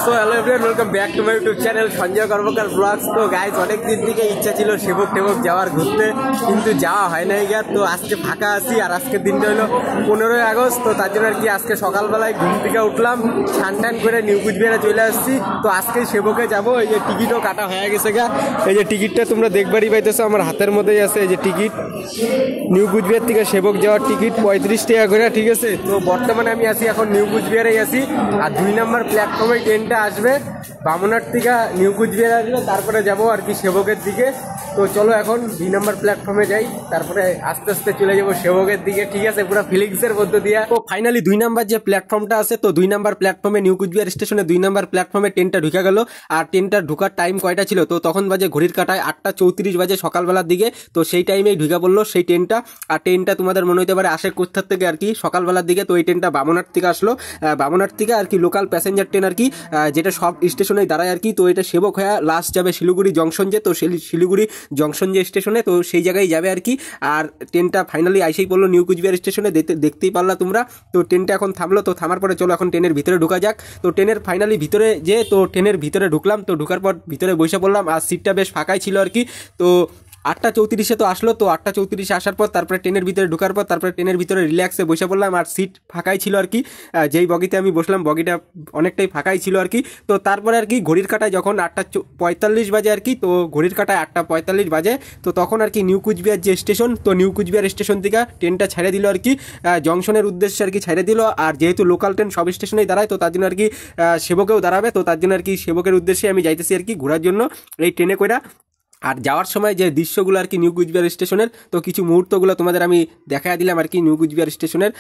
So hello everyone, welcome back to my YouTube channel Sanjay Karmakar vlogs. তো guys, অনেক দিন থেকে ইচ্ছা ছিল সেবক টেবক যাওয়ার ঘুরতে, কিন্তু যাওয়া হয় নাই গিয়া। তো আজকে ফাঁকা আছি, আর আজকের দিনটা হলো 15ই আগস্ট। তো তার জন্য আর কি আজকে সকালবেলায় ঘুম থেকে উঠলাম, স্নান টান করে নিউ কুচবিহারে চলে আসছি। তো আজকে সেবকে যাবো। এই যে টিকিটও কাটা হয়ে গেছে গা। এই যে টিকিটটা তোমরা দেখবারই পাইতেছো, আমার হাতের মধ্যেই আছে। এই যে টিকিট, নিউ কুচবিহার থেকে সেবক যাওয়ার টিকিট 35 টাকা করে, ঠিক আছে। তো বর্তমানে আমি আছি এখন নিউ কুচবিহারেই আছি, আর 2 নম্বর প্ল্যাটফর্মে ট্রেনটা আসবে। বামুনহাট থেকে নিউ কুচবিহার আসবে, তারপরে যাবো আর কি সেবকের দিকে। তো চলো এখন 2 নম্বর প্ল্যাটফর্মে যাই, তারপরে আস্তে আস্তে চলে যাবো সেবকের দিকে, ঠিক আছে, পুরো ফিলিংসের মধ্য দিয়ে। তো ফাইনালি 2 নম্বর যে প্ল্যাটফর্মটা আছে, তো 2 নম্বর প্ল্যাটফর্মে নিউ কুচবিহার স্টেশনে 2 নম্বর প্ল্যাটফর্মে ট্রেনটা ঢুকে গেল। আর ট্রেনটা ঢুকার টাইম কয়টা ছিল, তো তখন বাজে ঘড়ির কাটায় 8:34 বাজে সকালবেলার দিকে। তো সেই টাইমেই ঢুকে পড়লো সেই ট্রেনটা। আর ট্রেনটা তোমাদের মনে হতে পারে আসে কোথার থেকে আর কি, সকালবেলার দিকে। তো এই ট্রেনটা বামুনহাট থেকে আসলো, বামুনহাট থেকে আর কি লোকাল প্যাসেঞ্জার ট্রেন আর কি, যেটা সব স্টেশনে দাঁড়ায় আর কি। তো এটা সেবক হয়ে লাস্ট যাবে শিলিগুড়ি জংশন যে, তো শিলিগুড়ি জংশন যে স্টেশনে, তো সেই জায়গায় যাবে আর কি। আর ট্রেনটা ফাইনালি আইসেই পড়লো নিউ কুচবিহার স্টেশনে, দেখতেই পারলা তোমরা। তো ট্রেনটা এখন থামলো, তো থামার পরে চলো এখন ট্রেনের ভিতরে ঢোকা যাক। তো ট্রেনের ফাইনালি ভিতরে যে, তো ট্রেনের ভিতরে ঢুকলাম। তো ঢুকার পর ভিতরে বসে পড়লাম, আর সিটটা বেশ ফাঁকাই ছিল আর কি। তো 8:34 তো আসলো। তো 8:34 আসার পর তারপরে ট্রেনের ভিতরে ঢোকার পর তারপরে ট্রেনের ভিতরে রিল্যাক্সে বসে পড়লাম, আর সিট ফাঁকাই ছিল আর কি। যেই বগিতে আমি বসলাম বগিটা অনেকটাই ফাঁকাই ছিল আর কি। তো তারপরে আর কি ঘড়ির কাটায় যখন 8:45 বাজে আর কি, তো ঘড়ির কাটায় 8:45 বাজে, তো তখন আর কি নিউ কুচবিহার যে স্টেশন, তো নিউ কুচবিহার স্টেশন থেকে ট্রেনটা ছেড়ে দিল আর কি, জংশনের উদ্দেশ্যে আর কি ছেড়ে দিল। আর যেহেতু লোকাল ট্রেন সব স্টেশনেই দাঁড়ায়, তো তার জন্য আর কি সেবকেও দাঁড়াবে। তো তার জন্য আর কি সেবকের উদ্দেশ্যে আমি যাইতেছি আর কি ঘোরার জন্য এই ট্রেনে কইরা। আর যাওয়ার সময় যে দৃশ্যগুলো আর কি নিউ কুচবিহার স্টেশনের, তো কিছু মুহূর্তগুলো তোমাদের আমি দেখা দিলাম আর কি নিউ কুচবিহার স্টেশনের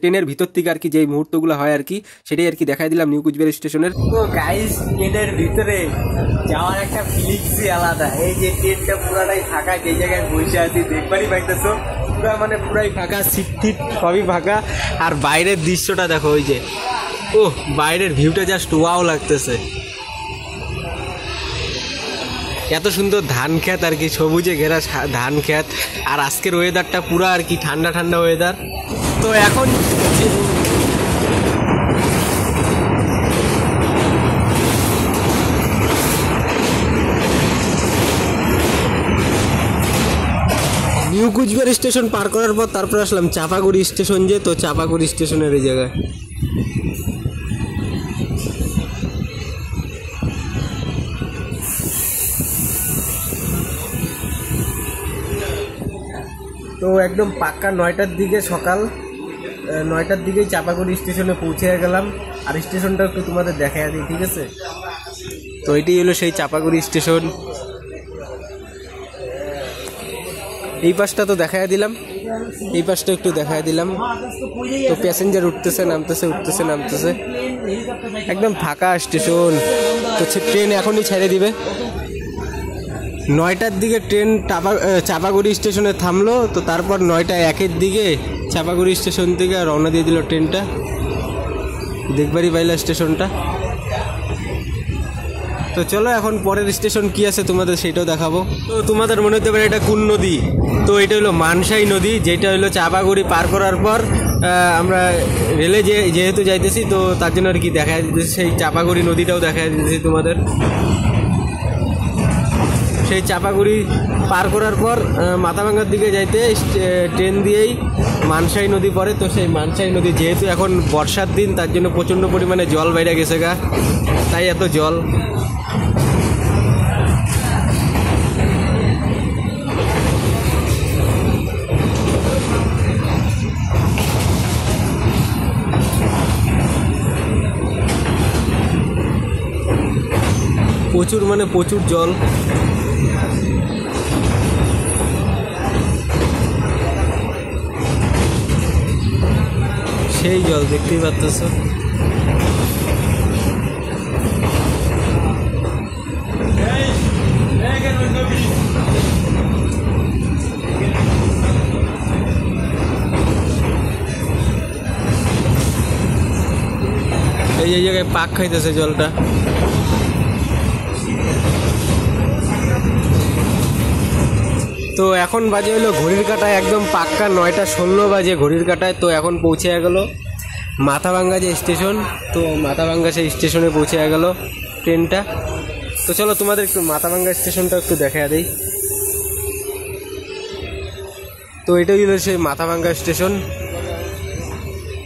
ট্রেনের ভিতর থেকে আর কি যে মুহূর্তগুলো হয় আর কি, সেটাই আর কি দেখা দিলাম নিউ কুচবিহার স্টেশনের। তো গাইস, ট্রেনের ভিতরে যাওয়ার একটা ফিলিংসই আলাদা। এই যে ট্রেনটা পুরাটাই ফাঁকা, যে জায়গায় বসে আছি দেখবারই পাইতেছো, পুরা মানে পুরাই ফাঁকা, সিট টিট সবই ফাঁকা। আর বাইরের দৃশ্যটা দেখো, ওই যে বাইরের ভিউটা জাস্ট ওয়াও লাগতেছে। এত সুন্দর ধান ক্ষেত আর কি, সবুজে ঘেরা ধান ক্ষেত। আর আজকের ওয়েদারটা পুরো আর কি ঠান্ডা ঠান্ডা ওয়েদার। তো এখন নিউ কুচবিহার স্টেশন পার করার পর তারপর আসলাম চাপাগুড়ি স্টেশন যে, তো চাপাগুড়ি স্টেশনের এই জায়গায়। তো একদম পাক্কা 9টার দিকে, সকাল 9টার দিকেই চাপাগুড়ি স্টেশনে পৌঁছে গেলাম। আর স্টেশনটা একটু তোমাদের দেখাই দিই, ঠিক আছে। তো এটাই হলো সেই চাপাগুড়ি স্টেশন। এই পাশটা তো দেখাই দিলাম, এই পাশটা একটু দেখাই দিলাম। তো প্যাসেঞ্জার উঠতেছে নামতেছে, উঠতেছে নামতেছে, একদম ফাঁকা স্টেশন। তো ট্রেন এখনই ছেড়ে দিবে। 9টার দিকে ট্রেন চাপাগুড়ি স্টেশনে থামলো। তো তারপর 9:01 দিকে চাপাগুড়ি স্টেশন থেকে রওনা দিয়ে দিল ট্রেনটা। দেখবারই পাইলা স্টেশনটা। তো চলো এখন পরের স্টেশন কি আছে তোমাদের সেটাও দেখাবো। তো তোমাদের মনে হতে পারে এটা কোন নদী, তো এটা হলো মানসাই নদী, যেটা হলো চাপাগুড়ি পার করার পর আমরা রেলে যেহেতু যাইতেছি, তো তার জন্য আর কি দেখা দিতেছি সেই চাপাগুড়ি নদীটাও দেখা দিতেছি তোমাদের। সেই চাপাগুড়ি পার করার পর মাথাভাঙ্গার দিকে যাইতে ট্রেন দিয়েই মানসাই নদী পড়ে। তো সেই মানসাই নদী যেহেতু এখন বর্ষার দিন, তার জন্য প্রচণ্ড পরিমাণে জল বাইরে গেছে গা, তাই এত জল। প্রচুর মানে প্রচুর জল। সেই জল দেখতেই পাচ্ছ। এই জায়গায় পাক খাইতেছে জলটা। তো এখন বাজে হলো ঘড়ির কাঁটায় একদম পাক্কা 9:16 বাজে ঘড়ির কাঁটায়। তো এখন পৌঁছে গেল মাথাভাঙ্গা যে স্টেশন, তো মাথাভাঙ্গা সেই স্টেশনে পৌঁছে গেল ট্রেনটা। তো চলো তোমাদের একটু মাথাভাঙ্গা স্টেশনটা একটু দেখা দেই। তো এটাই হলো সেই মাথাভাঙ্গা স্টেশন।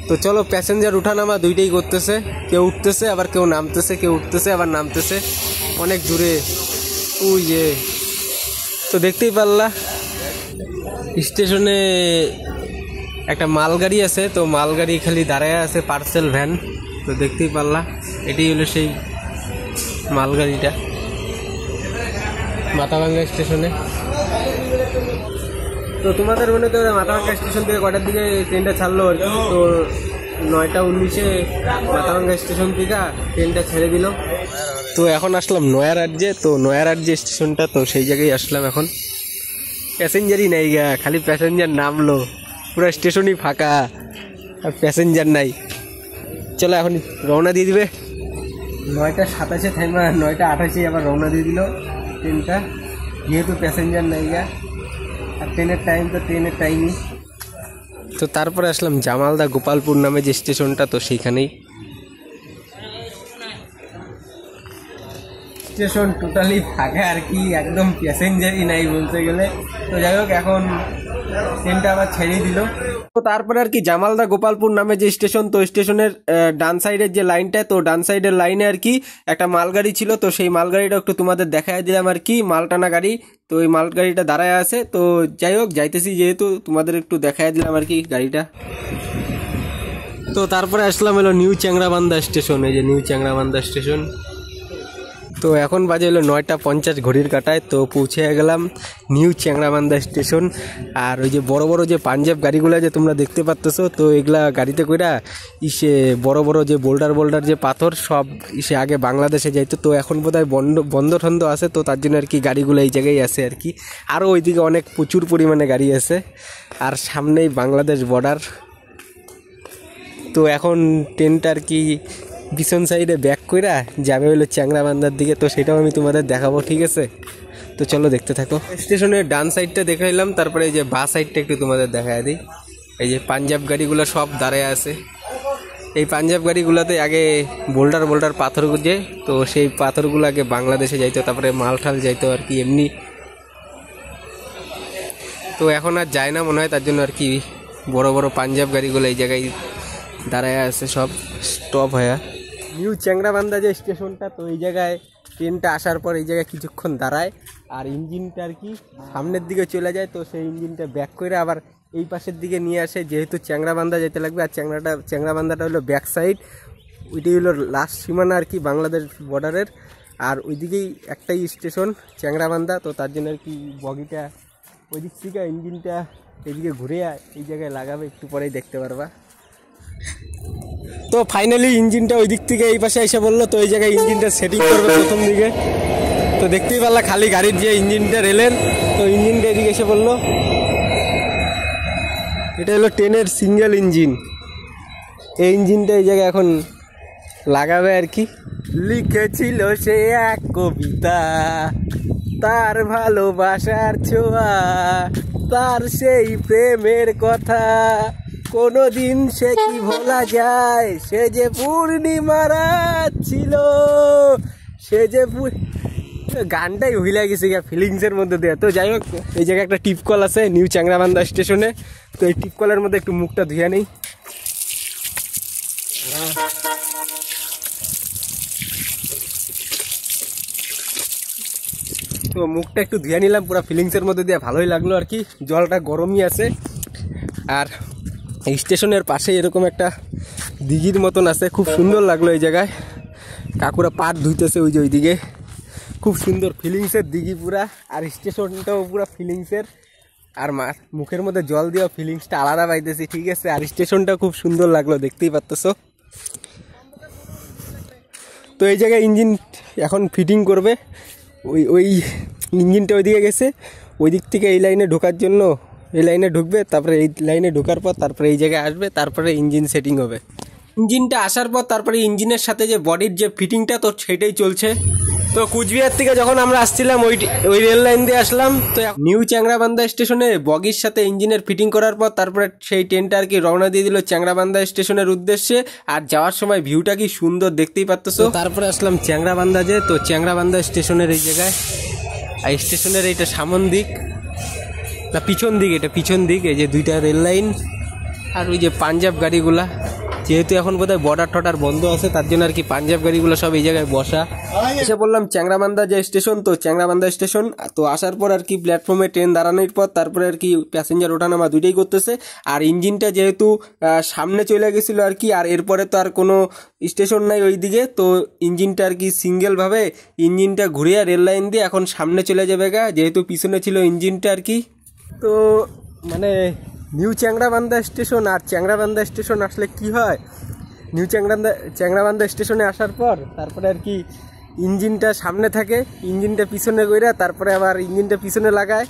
তো চলো প্যাসেঞ্জার উঠানামা দুইটাই করতেছে, কেউ উঠতেছে আবার কেউ নামতেছে, কেউ উঠতেছে আবার নামতেছে অনেক দূরে ওই যে। তো দেখতেই পারলা স্টেশনে একটা মালগাড়ি আছে, তো মালগাড়ি খালি দাঁড়ায় আছে, পার্সেল ভ্যান। তো দেখতেই পারলা এটাই হলো সেই মালগাড়িটা মাথাভাঙ্গা স্টেশনে। তো তোমাদের মনে তো মাথাভাঙ্গা স্টেশন থেকে কটার দিকে ট্রেনটা ছাড়লো আর কি? তো 9:19 মাথাভাঙ্গা স্টেশন থেকে ট্রেনটা ছেড়ে দিল। তো এখন আসলাম নয়ারাজ্যে। তো নয়ারাজ্যে স্টেশনটা, তো সেই জায়গায় আসলাম। এখন প্যাসেঞ্জারই নাই গা, খালি প্যাসেঞ্জার নামলো, পুরো স্টেশনই ফাঁকা আর প্যাসেঞ্জার নাই। চলো এখন রওনা দিয়ে দিবে। 9:27 থাইমা 9:28 আবার রওনা দিয়ে দিল ট্রেনটা, যেহেতু প্যাসেঞ্জার নাই গা আর ট্রেনের টাইম তো ট্রেনের টাইমই। তো তারপরে আসলাম জামালদা গোপালপুর নামে যে স্টেশনটা, তো সেইখানেই স্টেশন টোটালি ফাঁকা আর কি, একদম প্যাসেঞ্জারই নাই বলতে গেলে। তো যাই হোক এখন ট্রেনটা আবার ছেড়ে দিল। তো তারপরে আর কি জামালদা গোপালপুর নামে যে স্টেশন, তো স্টেশনের ডান সাইডের যে লাইনটা, তো ডান সাইডের লাইনে আর কি একটা মালগাড়ি ছিল। তো সেই মালগাড়িটা একটু তোমাদের দেখাই দিলাম আর কি, মালটানা গাড়ি। তো এই মালগাড়িটা দাঁড়ায় আছে। তো যাই হোক যাইতেছি যেহেতু, তোমাদের একটু দেখাই দিলাম আর কি গাড়িটা। তো তারপরে আসলাম হলো নিউ চ্যাংরাবান্ধা স্টেশন, এই যে নিউ চ্যাংরাবান্ধা স্টেশন। তো এখন বাজে হলো 9:50 ঘড়ির কাটায়। তো পৌঁছে গেলাম নিউ চ্যাংরাবান্ধা স্টেশন। আর ওই যে বড় বড় যে পাঞ্জাব গাড়িগুলো যে তোমরা দেখতে পাচ্তেছো, তো এগুলা গাড়িতে কইরা ইসে বড় বড় যে বোল্ডার যে পাথর সব ইসে আগে বাংলাদেশে যাইতো। তো এখন বোধহয় বন্ধ ঠন্ধ আছে, তো তার জন্য আর কি গাড়িগুলো এই জায়গায় আছে আর কি। আরও ওইদিকে অনেক প্রচুর পরিমাণে গাড়ি আছে, আর সামনেই বাংলাদেশ বর্ডার। তো এখন ট্রেনটা আর কি পিছন সাইডে ব্যাক কইরা যাবে হলো চ্যাংরাবান্ধার দিকে। তো সেটাও আমি তোমাদের দেখাবো, ঠিক আছে? তো চলো দেখতে থাকো। স্টেশনের ডান সাইডটা দেখাইলাম, তারপরে এই যে বাঁ সাইডটা একটু তোমাদের দেখাই দিই। এই যে পাঞ্জাব গাড়িগুলো সব দাঁড়ায় আছে। এই পাঞ্জাব গাড়িগুলোতে আগে বোল্ডার পাথর যে, তো সেই পাথরগুলো আগে বাংলাদেশে যাইতো, তারপরে মালঠাল যাইতো আর কি এমনি। তো এখন আর যায় না মনে হয়, তার জন্য আর কি বড় বড় পাঞ্জাব গাড়িগুলো এই জায়গায় দাঁড়ায় আছে সব স্টপ হয়ে। নিউ চ্যাংরাবান্ধা যে স্টেশনটা, তো এই জায়গায় ট্রেনটা আসার পর এই জায়গায় কিছুক্ষণ দাঁড়ায়, আর ইঞ্জিনটা আর কি সামনের দিকে চলে যায়। তো সেই ইঞ্জিনটা ব্যাক করে আবার এই পাশের দিকে নিয়ে আসে, যেহেতু চ্যাংরাবান্ধা যেতে লাগবে। আর চ্যাংরাবান্ধাটা হলো ব্যাক সাইড, ওইটাই হলো লাস্ট সীমানা আর কি বাংলাদেশ বর্ডারের। আর ওইদিকেই একটাই স্টেশন চ্যাংরাবান্ধা, তো তার জন্য আর কি বগিটা ওই দিক থেকে ইঞ্জিনটা এদিকে ঘুরে এই জায়গায় লাগাবে, একটু পরেই দেখতে পারবা। তো ফাইনালি ইঞ্জিনটা ওই দিক থেকে এই পাশে এসে বললো, তো এই জায়গায় ইঞ্জিনটা সেটিং করবে প্রথম দিকে। তো দেখতেই পারলা খালি গাড়ির যে ইঞ্জিনটা রেলের, তো ইঞ্জিনটা এদিকে এসে বললো। এটা হলো ট্রেনের সিঙ্গেল ইঞ্জিন, এই ইঞ্জিনটা এই জায়গায় এখন লাগাবে আর কি। লিখেছিল সে এক কবিতা, তার ভালোবাসার ছোঁয়া, তার সেই প্রেমের কথা কোনদিন সে কি ভোলা যায়। সে যে পূর্ণিমা রাত ছিল, সে যে গানটাই ভুলে গেছে গিয়া ফিলিংসের মধ্যে দেওয়া। তো যাই হোক এই জায়গায় একটা টিপ কল আছে নিউ চ্যাংরাবান্ধা স্টেশনে, তো এই টিপ কলের মধ্যে একটু মুখটা ধুয়ে নেই। তো মুখটা একটু ধুয়ে নিলাম পুরো ফিলিংসের মধ্যে দিয়ে, ভালোই লাগলো আর কি। জলটা গরমই আছে। আর স্টেশনের পাশে এরকম একটা দিঘির মতন আছে, খুব সুন্দর লাগলো এই জায়গায়। কাকুরা পাট ধুইতেছে ওই যে ওইদিকে, খুব সুন্দর ফিলিংসের দিঘি পুরা। আর স্টেশনটাও পুরো ফিলিংসের, আর মুখের মধ্যে জল দিয়েও ফিলিংসটা আলাদা পাইতেছি, ঠিক আছে? আর স্টেশনটা খুব সুন্দর লাগলো, দেখতেই পারতেছো। তো এই জায়গায় ইঞ্জিন এখন ফিটিং করবে, ওই ইঞ্জিনটা ওইদিকে গেছে, ওই দিক থেকে এই লাইনে ঢোকার জন্য এই লাইনে ঢুকবে, তারপরে এই লাইনে ঢোকার পর তারপরে এই জায়গায় আসবে, তারপরে ইঞ্জিন সেটিং হবে। ইঞ্জিনটা আসার পর তারপরে ইঞ্জিনের সাথে যে বডির যে ফিটিংটা, তো সেটাই চলছে। তো তো কুচবিহার থেকে যখন আমরা আসছিলাম ওই রেল লাইন দিয়ে আসলাম। তো নিউ চ্যাংরাবান্ধা স্টেশনে বগির সাথে ইঞ্জিনের ফিটিং করার পর তারপরে সেই ট্রেনটা আর কি রওনা দিয়ে দিল চ্যাংরাবান্ধা স্টেশনের উদ্দেশ্যে। আর যাওয়ার সময় ভিউটা কি সুন্দর দেখতেই পারতেছো। তারপরে আসলাম চ্যাংরাবান্ধা যে, তো চ্যাংরাবান্ধা স্টেশনের এই জায়গায়, আর স্টেশনের এইটা সামন দিক না পিছন দিক, এটা পিছন দিক, এই যে দুইটা রেল লাইন আর ওই যে পাঞ্জাব গাড়িগুলা, যেহেতু এখন বোধহয় বর্ডার টর্ডার বন্ধ আছে তার জন্য আর কি পাঞ্জাব গাড়িগুলো সব এই জায়গায় বসা। এসে বললাম চ্যাংরাবান্ধা যে স্টেশন, তো চ্যাংরাবান্ধা স্টেশন। তো আসার পর আর কি প্ল্যাটফর্মে ট্রেন দাঁড়ানোর পর তারপরে আর কি প্যাসেঞ্জার ওঠানামা দুইটাই করতেছে। আর ইঞ্জিনটা যেহেতু সামনে চলে গেছিলো আর কি, আর এরপরে তো আর কোনো স্টেশন নাই ওই দিকে, তো ইঞ্জিনটা আর কি সিঙ্গেলভাবে ইঞ্জিনটা ঘুরিয়ে রেল লাইন দিয়ে এখন সামনে চলে যাবে গা, যেহেতু পিছনে ছিল ইঞ্জিনটা আর কি। তো মানে নিউ চ্যাংরাবান্ধা স্টেশন আর চ্যাংরাবান্ধা স্টেশন আসলে কি হয়, নিউ চ্যাংরাবান্ধা স্টেশনে আসার পর তারপরে আর কি ইঞ্জিনটা সামনে থাকে, ইঞ্জিনটা পিছনে কইরা তারপরে আবার ইঞ্জিনটা পিছনে লাগায়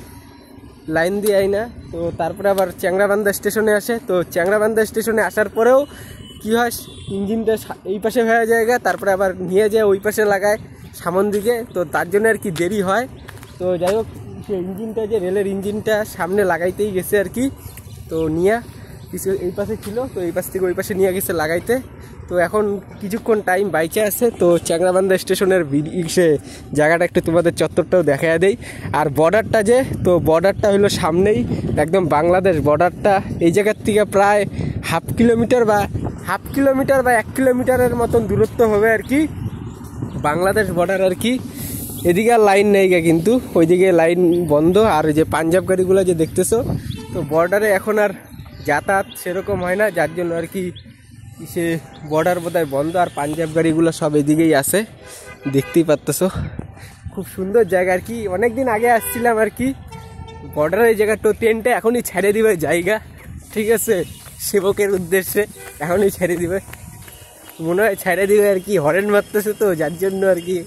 লাইন দিয়ে আইনা, তো তারপরে আবার চ্যাংরাবান্ধা স্টেশনে আসে। তো চ্যাংরাবান্ধা স্টেশনে আসার পরেও কি হয়, ইঞ্জিনটা এই পাশে হয়ে জায়গা, তারপরে আবার নিয়ে যায় ওই পাশে লাগায় সামন দিকে, তো তার জন্য আর কি দেরি হয়। তো যাই হোক, ইঞ্জিনটা যে রেলের ইঞ্জিনটা সামনে লাগাইতেই গেছে আর কি, তো নিয়ে কিছু এই পাশে ছিল, তো এই পাশ থেকে ওই পাশে নিয়ে গেছে লাগাইতে। তো এখন কিছুক্ষণ টাইম বাইচে আছে। তো চ্যাংরাবান্ধা স্টেশনের সে জায়গাটা একটু তোমাদের চত্বরটাও দেখা দেই। আর বর্ডারটা যে, তো বর্ডারটা হলো সামনেই একদম বাংলাদেশ বর্ডারটা, এই জায়গার থেকে প্রায় হাফ কিলোমিটার বা 1 কিলোমিটারের মতন দূরত্ব হবে আর কি বাংলাদেশ বর্ডার আর কি। এদিকে আর লাইন নেই গা, কিন্তু ওইদিকে লাইন বন্ধ। আর যে পাঞ্জাব গাড়িগুলো যে দেখতেছো, তো বর্ডারে এখন আর যাতায়াত সেরকম হয় না, যার জন্য আর কি সে বর্ডার বোধহয় বন্ধ। আর পাঞ্জাব গাড়িগুলো সব এদিকেই আসে, দেখতেই পারতেছো। খুব সুন্দর জায়গা আর কি, অনেকদিন আগে আসছিলাম আর কি বর্ডারের এই জায়গা। তো ট্রেনটা এখনই ছেড়ে দিবে জায়গা, ঠিক আছে, সেবকের উদ্দেশ্যে এখনই ছেড়ে দিবে, মনে হয় ছেড়ে দিবে আর কি। হরেন মারতেছে তো যার জন্য আর কি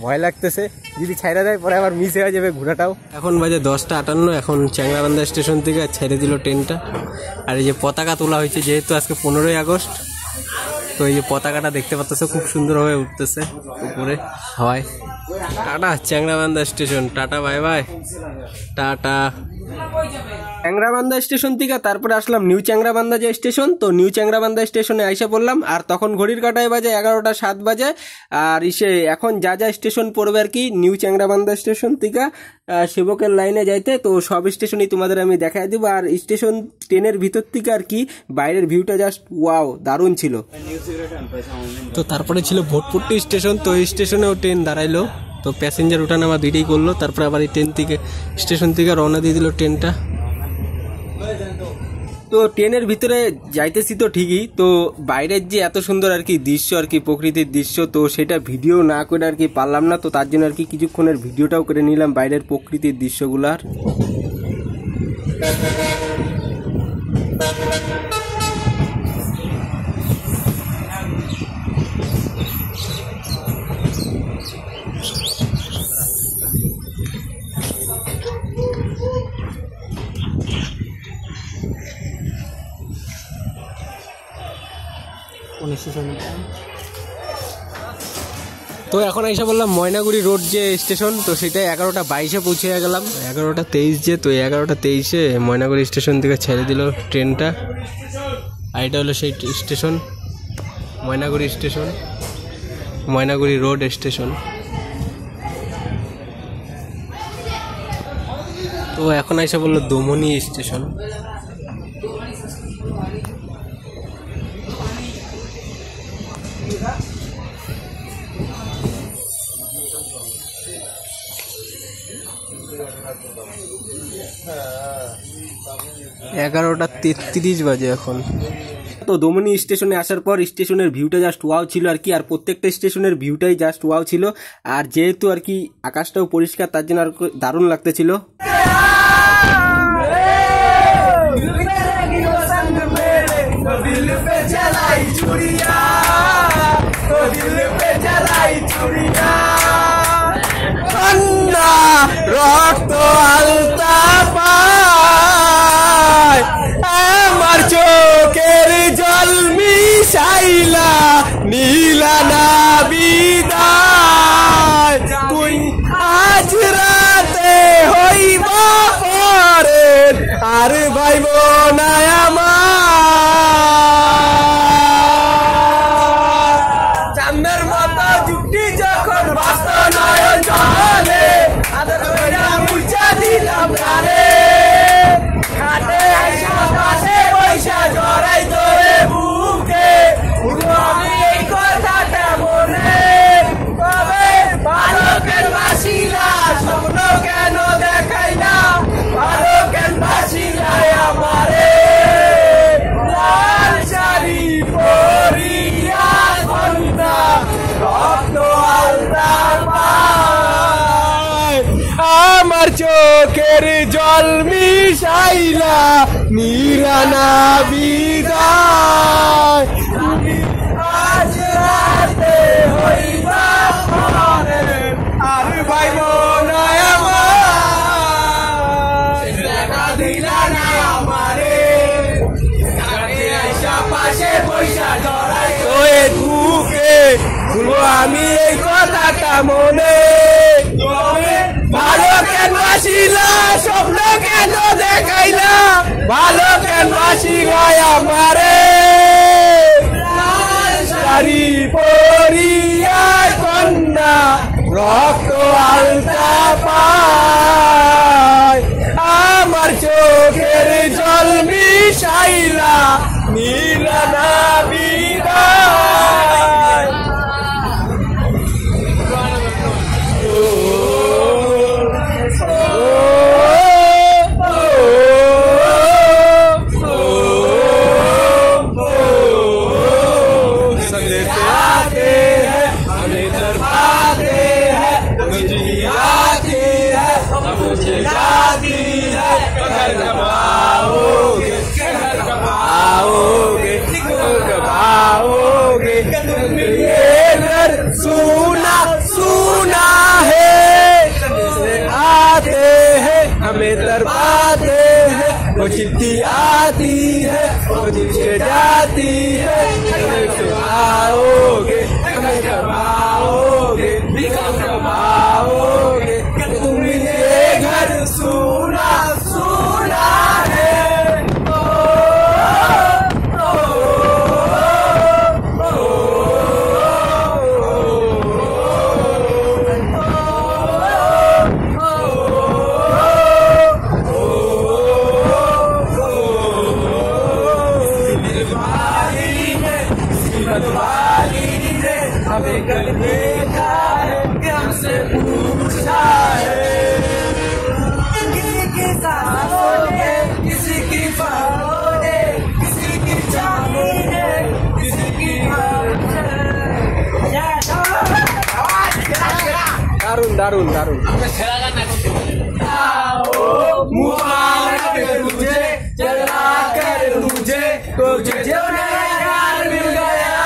ভয় লাগতেছে, যদি ছেড়ে দেয় পরে আবার মিস হয়ে যাবে ঘোরাটাও। এখন বাজে 10:58, এখন চ্যাংরাবান্ধা স্টেশন থেকে ছেড়ে দিল ট্রেনটা। আর এই যে পতাকা তোলা হয়েছে, যেহেতু আজকে 15ই আগস্ট, তো এই যে পতাকাটা দেখতে পাচ্ছ খুব সুন্দরভাবে উঠতেছে উপরে হাওয়ায়। Tata Changrabandha station, tata bye by, tata. Changrabandha station থেকে তারপরে আসলাম নিউ চ্যাংরাবান্ধা যে স্টেশন, তো নিউ চ্যাংরাবান্ধা স্টেশনে আইসা পড়লাম। আর তখন ঘড়ির কাঁটায় বাজে 11:07 বাজে। আর এখন যা যা স্টেশন পড়বে আর কি নিউ চ্যাংরাবান্ধা স্টেশন থেকে সেবকের লাইনে যাইতে, তো সব স্টেশনই তোমাদের আমি দেখাই দিব। আর স্টেশন ট্রেনের ভিতর থেকে আর কি বাইরের ভিউটা জাস্ট ওয়াও, দারুণ ছিল। তো তারপরে ছিল ভোটপুট্টি স্টেশন, তো এই স্টেশনেও ট্রেন দাঁড়াইলো, তো প্যাসেঞ্জার ওঠানামা দুইটাই করলো। তারপরে আবার এই স্টেশন থেকে রওনা দিয়ে দিল ট্রেনটা। তো ট্রেনের ভিতরে যাইতেছি তো ঠিকই, তো বাইরের যে এত সুন্দর আর কি দৃশ্য আর কি প্রকৃতির দৃশ্য, তো সেটা ভিডিও না করে আর কি পারলাম না। তো তার জন্য আর কি কিছুক্ষণের ভিডিওটাও করে নিলাম বাইরের প্রকৃতির দৃশ্যগুলার। তো এখন এসে বললাম ময়নাগুড়ি রোড যে স্টেশন, তো সেটা 11:22 পৌঁছে গেলাম। 11:23 যে, তো 11:23 ময়নাগুড়ি স্টেশন থেকে ছেড়ে দিল ট্রেনটা। আর এটা হলো সেই station, Maynaguri station, Maynaguri road station. তো এখন এসে বললো দমনি স্টেশন। 11:33 বাজে এখন। তো দমনি স্টেশনে আসার পর স্টেশনের ভিউটা জাস্ট ওয়াও ছিল আর কি, আর প্রত্যেকটা স্টেশনের ভিউটাই জাস্ট ওয়াও ছিল। আর যেহেতু আর কি আকাশটাও পরিষ্কার, তার জন্য আর দারুণ লাগতেছিল। রক্ত আলতা পায় আমার চোখের জল মিশাইলা নীলা না বিদায়, চোখের জল মিশাইলা নিরানা বিদায় তুমি আজ রাতে হইবা পরে আর ভাইব না আমার দেখা দিলা না আমারে আইসা পাশে পয়সা ধরাই তোয়ে বুকে বলবো আমি এই কথাটা মনে ভালো কেন বাসিলা স্বপ্ন কেন দেখাইলা ভালো কেন বাসিলা আমারে শাড়ি পরিয়া কন্যা রক্ত আলতা পায় আমার চোখের জল মিশাইলা নীলানা বিদায় सुना सुना है आते हैं हमें तरपाते हैं वो चिट्ठी आती है वो चिट्ठी जाती है हमें कमाओगे हमें कमाओगे कमाओगे तुम ये घर सुना सुना है देखा है हमसे पूछा है किसी की सांसों ने किसी की बाहों ने किसी की चांदी ने किसी की दारुण दारुण दारुण मुबारक तुझे जला कर तुझे तुझे जो नया यार मिल गया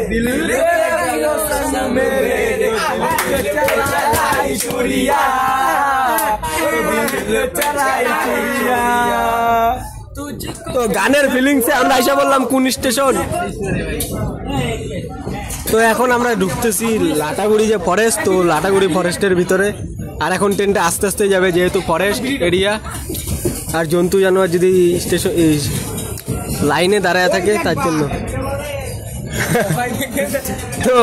दिल मेरे चलाई चुरिया चलाई चुरिया तो গানের ফিলিংসে আমরা আইসা বললাম কোন স্টেশন তো এখন আমরা ঢুকতেছি লাটাগুড়ি যে ফরেস্ট তো লাটাগুড়ি ফরেস্টের ভিতরে আর এখন ট্রেনটা আস্তে আস্তে যাবে যেহেতু ফরেস্ট এরিয়া আর জন্তু জানোয়ার যদি স্টেশন লাইনে দাঁড়ায় থাকে তার জন্য তো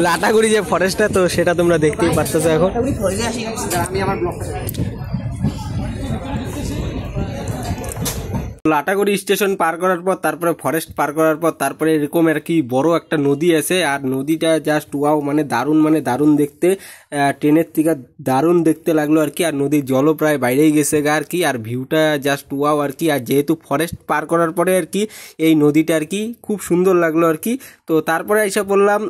লাটাগুড়ি যে ফরেস্টটা তো সেটা তোমরা দেখতেই পারতেছো এখন লাটাগুড়ি স্টেশন পার করার পর তারপরে ফরেস্ট পার করার পর তারপরে এরকম আর কি বড় একটা নদী আছে আর নদীটা জাস্ট ওয়াও মানে দারুণ দেখতে ট্রেনের থেকে দারুণ দেখতে লাগলো আর কি আর নদীর জলও প্রায় বাইরেই গেছে আর কি আর ভিউটা জাস্ট ওয়াও আর কি আর যেহেতু ফরেস্ট পার করার পরে আর কি এই নদীটা আর কি খুব সুন্দর লাগলো আর কি তো তারপরে এসে বললাম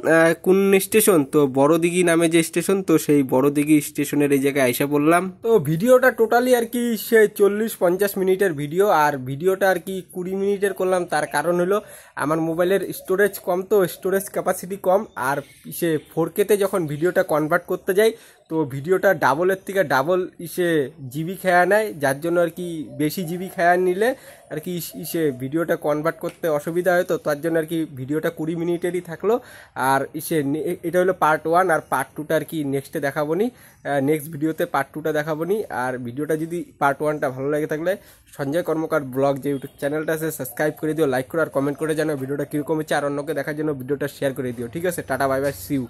কোন স্টেশন তো বড়দিঘি নামে যে স্টেশন তো সেই বড়দিঘি স্টেশনের এই জায়গায় এসে বললাম তো ভিডিওটা টোটালি আর কি সে 40-50 মিনিটের ভিডিও আর ভিডিওটা আর কি 20 মিনিটের করলাম তার কারণ হলো আমার মোবাইলের স্টোরেজ কম তো স্টোরেজ ক্যাপাসিটি কম আর সে 4K তে যখন ভিডিওটা কনভার্ট করতে যাই তো ভিডিওটা ডাবলের থেকে ডাবল জিবি খেয়া নেয় যার জন্য আর কি বেশি জিবি খেয়া নিলে আর কি ভিডিওটা কনভার্ট করতে অসুবিধা হয় তো তার জন্য আর কি ভিডিওটা 20 মিনিটেরই থাকলো আর এটা হলো পার্ট 1 আর পার্ট 2টা আর কি নেক্সটে দেখাবো নি নেক্সট ভিডিওতে পার্ট 2টা দেখাবো নি আর ভিডিওটা যদি পার্ট 1টা ভালো লাগে থাকলে সঞ্জয় কর্মকার ব্লগ যে ইউটিউব চ্যানেলটা আছে সাবস্ক্রাইব করে দিও লাইক করো আর কমেন্ট করে জানাও ভিডিওটা কীরকম হচ্ছে আর অন্যকে দেখার জন্য ভিডিওটা শেয়ার করে দিও ঠিক আছে tata bye bye see you